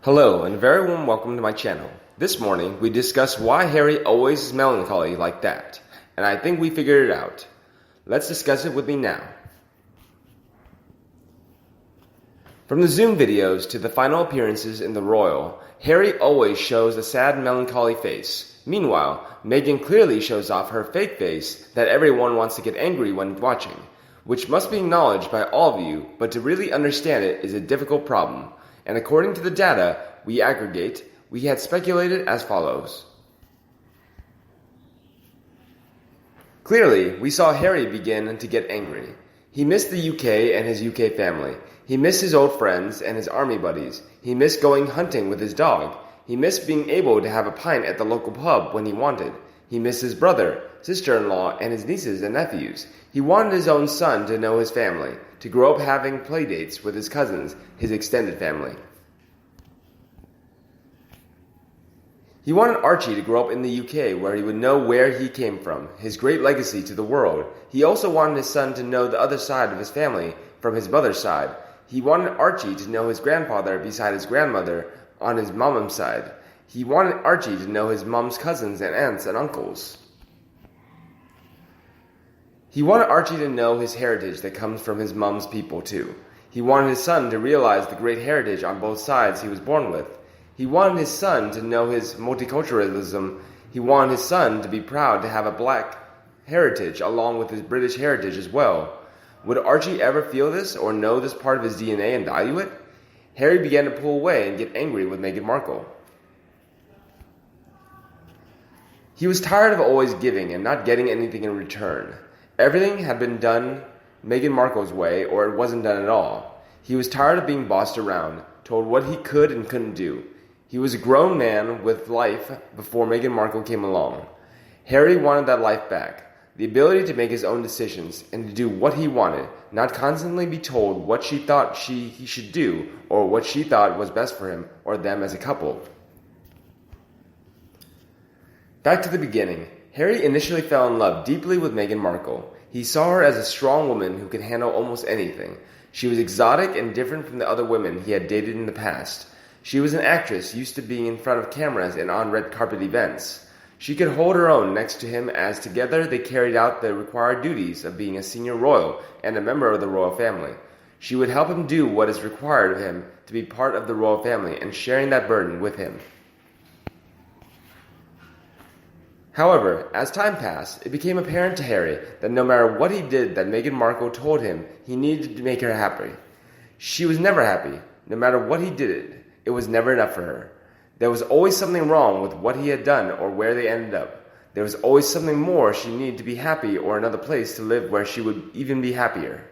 Hello, and a very warm welcome to my channel. This morning, we discuss why Harry always is melancholy like that, and I think we figured it out. Let's discuss it with me now. From the Zoom videos to the final appearances in the Royal, Harry always shows a sad, melancholy face. Meanwhile, Meghan clearly shows off her fake face that everyone wants to get angry when watching, which must be acknowledged by all of you, but to really understand it is a difficult problem. And according to the data we aggregate, we had speculated as follows. Clearly, we saw Harry begin to get angry. He missed the UK and his UK family. He missed his old friends and his army buddies. He missed going hunting with his dog. He missed being able to have a pint at the local pub when he wanted. He missed his brother, sister-in-law, and his nieces and nephews. He wanted his own son to know his family, to grow up having play dates with his cousins, his extended family. He wanted Archie to grow up in the UK where he would know where he came from, his great legacy to the world. He also wanted his son to know the other side of his family from his mother's side. He wanted Archie to know his grandfather beside his grandmother on his mom's side. He wanted Archie to know his mom's cousins and aunts and uncles. He wanted Archie to know his heritage that comes from his mom's people too. He wanted his son to realize the great heritage on both sides he was born with. He wanted his son to know his multiculturalism. He wanted his son to be proud to have a black heritage along with his British heritage as well. Would Archie ever feel this or know this part of his DNA and value it? Harry began to pull away and get angry with Meghan Markle. He was tired of always giving and not getting anything in return. Everything had been done Meghan Markle's way or it wasn't done at all. He was tired of being bossed around, told what he could and couldn't do. He was a grown man with life before Meghan Markle came along. Harry wanted that life back. The ability to make his own decisions and to do what he wanted, not constantly be told what she thought he should do or what she thought was best for him or them as a couple. Back to the beginning, Harry initially fell in love deeply with Meghan Markle. He saw her as a strong woman who could handle almost anything. She was exotic and different from the other women he had dated in the past. She was an actress used to being in front of cameras and on red carpet events. She could hold her own next to him as together they carried out the required duties of being a senior royal and a member of the royal family. She would help him do what is required of him to be part of the royal family and sharing that burden with him. However, as time passed, it became apparent to Harry that no matter what he did that Meghan Markle told him he needed to make her happy. She was never happy. No matter what he did, it was never enough for her. There was always something wrong with what he had done or where they ended up. There was always something more she needed to be happy or another place to live where she would even be happier.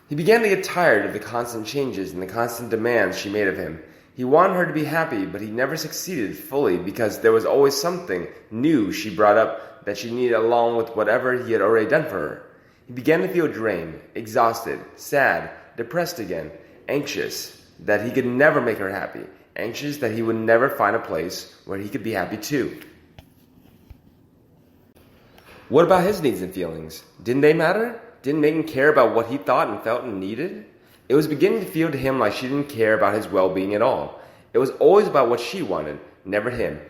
He began to get tired of the constant changes and the constant demands she made of him. He wanted her to be happy, but he never succeeded fully because there was always something new she brought up that she needed along with whatever he had already done for her. He began to feel drained, exhausted, sad, depressed again, anxious that he could never make her happy, anxious that he would never find a place where he could be happy too. What about his needs and feelings? Didn't they matter? Didn't Meghan care about what he thought and felt and needed? It was beginning to feel to him like she didn't care about his well-being at all. It was always about what she wanted, never him.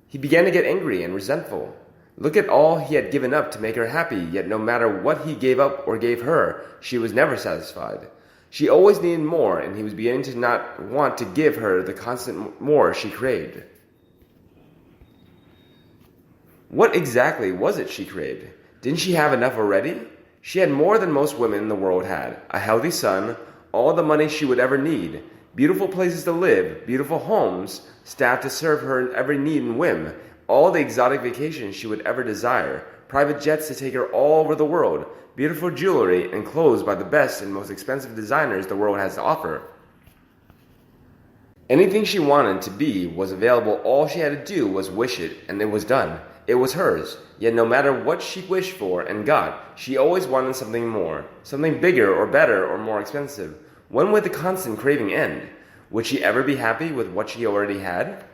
He began to get angry and resentful. Look at all he had given up to make her happy, yet no matter what he gave up or gave her, she was never satisfied. She always needed more, and he was beginning to not want to give her the constant more she craved. What exactly was it she craved? Didn't she have enough already? She had more than most women in the world had. A healthy son, all the money she would ever need, beautiful places to live, beautiful homes, staff to serve her every need and whim, all the exotic vacations she would ever desire, private jets to take her all over the world, beautiful jewelry and clothes by the best and most expensive designers the world has to offer. Anything she wanted to be was available. All she had to do was wish it, and it was done. It was hers. Yet no matter what she wished for and got, she always wanted something more, something bigger or better or more expensive. When would the constant craving end? Would she ever be happy with what she already had?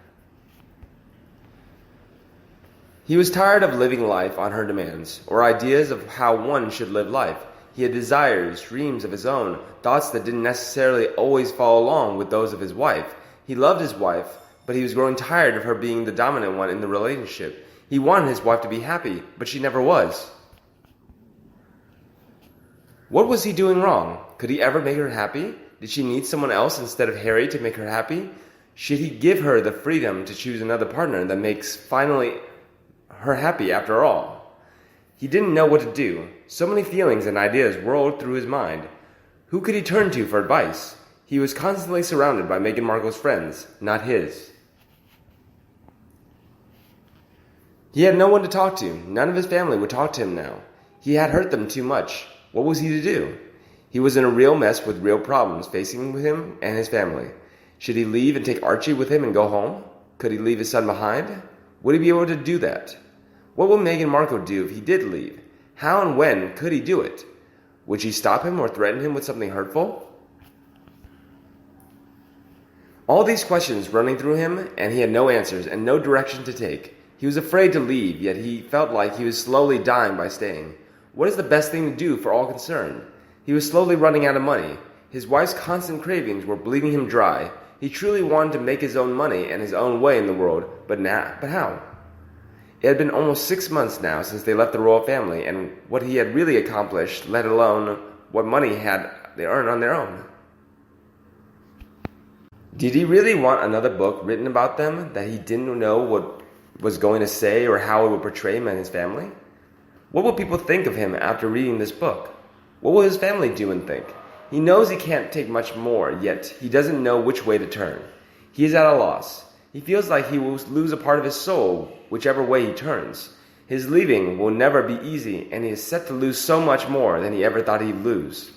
He was tired of living life on her demands, or ideas of how one should live life. He had desires, dreams of his own, thoughts that didn't necessarily always follow along with those of his wife. He loved his wife, but he was growing tired of her being the dominant one in the relationship. He wanted his wife to be happy, but she never was. What was he doing wrong? Could he ever make her happy? Did she need someone else instead of Harry to make her happy? Should he give her the freedom to choose another partner that makes finally her happy after all? He didn't know what to do. So many feelings and ideas whirled through his mind. Who could he turn to for advice? He was constantly surrounded by Meghan Markle's friends, not his. He had no one to talk to. None of his family would talk to him now. He had hurt them too much. What was he to do? He was in a real mess with real problems facing him and his family. Should he leave and take Archie with him and go home? Could he leave his son behind? Would he be able to do that? What would Meghan Markle do if he did leave? How and when could he do it? Would she stop him or threaten him with something hurtful? All these questions running through him, and he had no answers and no direction to take. He was afraid to leave, yet he felt like he was slowly dying by staying. What is the best thing to do for all concerned? He was slowly running out of money. His wife's constant cravings were bleeding him dry. He truly wanted to make his own money and his own way in the world, but how? It had been almost 6 months now since they left the royal family, and what he had really accomplished, let alone what money had they earned on their own. Did he really want another book written about them that he didn't know what was going to say or how it would portray him and his family? What will people think of him after reading this book? What will his family do and think? He knows he can't take much more, yet he doesn't know which way to turn. He is at a loss. He feels like he will lose a part of his soul, whichever way he turns. His leaving will never be easy, and he is set to lose so much more than he ever thought he'd lose.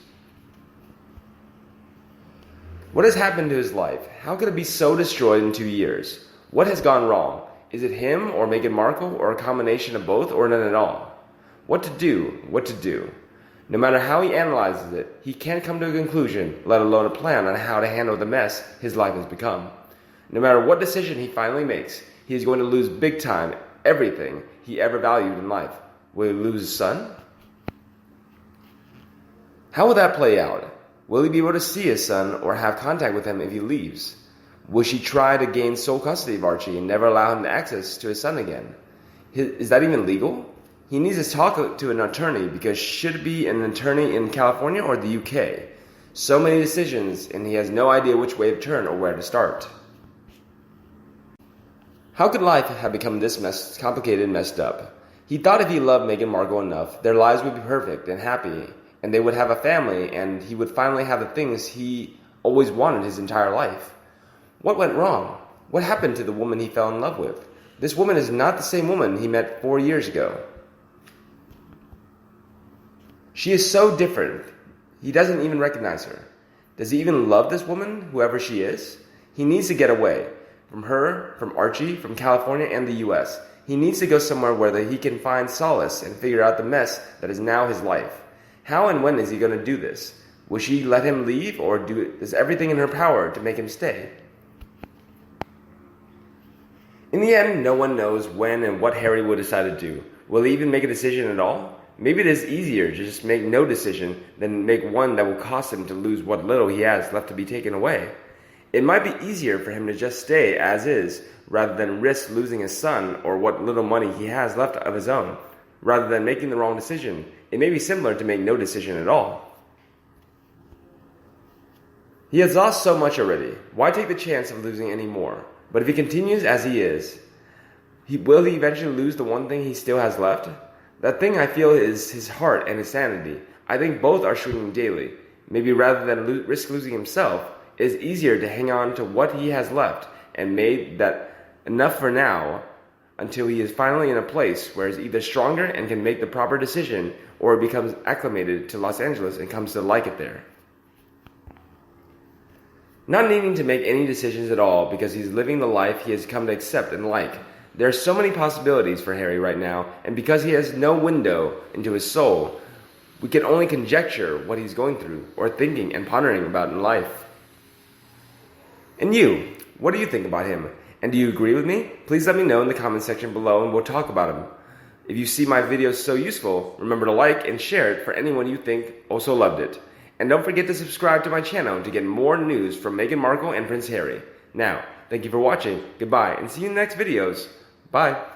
What has happened to his life? How could it be so destroyed in 2 years? What has gone wrong? Is it him or Meghan Markle, or a combination of both, or none at all? What to do? What to do? No matter how he analyzes it, he can't come to a conclusion, let alone a plan on how to handle the mess his life has become. No matter what decision he finally makes, he is going to lose big time everything he ever valued in life. Will he lose his son? How will that play out? Will he be able to see his son or have contact with him if he leaves? Will she try to gain sole custody of Archie and never allow him access to his son again? Is that even legal? He needs to talk to an attorney, because should it be an attorney in California or the UK? So many decisions, and he has no idea which way to turn or where to start. How could life have become this complicated and messed up? He thought if he loved Meghan Markle enough, their lives would be perfect and happy, and they would have a family, and he would finally have the things he always wanted his entire life. What went wrong? What happened to the woman he fell in love with? This woman is not the same woman he met 4 years ago. She is so different. He doesn't even recognize her. Does he even love this woman, whoever she is? He needs to get away. From her, from Archie, from California and the US. He needs to go somewhere where he can find solace and figure out the mess that is now his life. How and when is he going to do this? Will she let him leave, or does everything in her power to make him stay? In the end, no one knows when and what Harry will decide to do. Will he even make a decision at all? Maybe it is easier to just make no decision than make one that will cost him to lose what little he has left to be taken away. It might be easier for him to just stay as is, rather than risk losing his son or what little money he has left of his own. Rather than making the wrong decision, it may be simpler to make no decision at all. He has lost so much already. Why take the chance of losing any more? But if he continues as he is, will he eventually lose the one thing he still has left? That thing, I feel, is his heart and his sanity. I think both are shrinking daily. Maybe rather than risk losing himself, it is easier to hang on to what he has left and made that enough for now, until he is finally in a place where he's either stronger and can make the proper decision, or becomes acclimated to Los Angeles and comes to like it there. Not needing to make any decisions at all because he's living the life he has come to accept and like. There are so many possibilities for Harry right now, and because he has no window into his soul, we can only conjecture what he's going through, or thinking and pondering about in life. And you, what do you think about him? And do you agree with me? Please let me know in the comment section below, and we'll talk about him. If you see my videos so useful, remember to like and share it for anyone you think also loved it. And don't forget to subscribe to my channel to get more news from Meghan Markle and Prince Harry. Now, thank you for watching, goodbye, and see you in the next videos. Bye.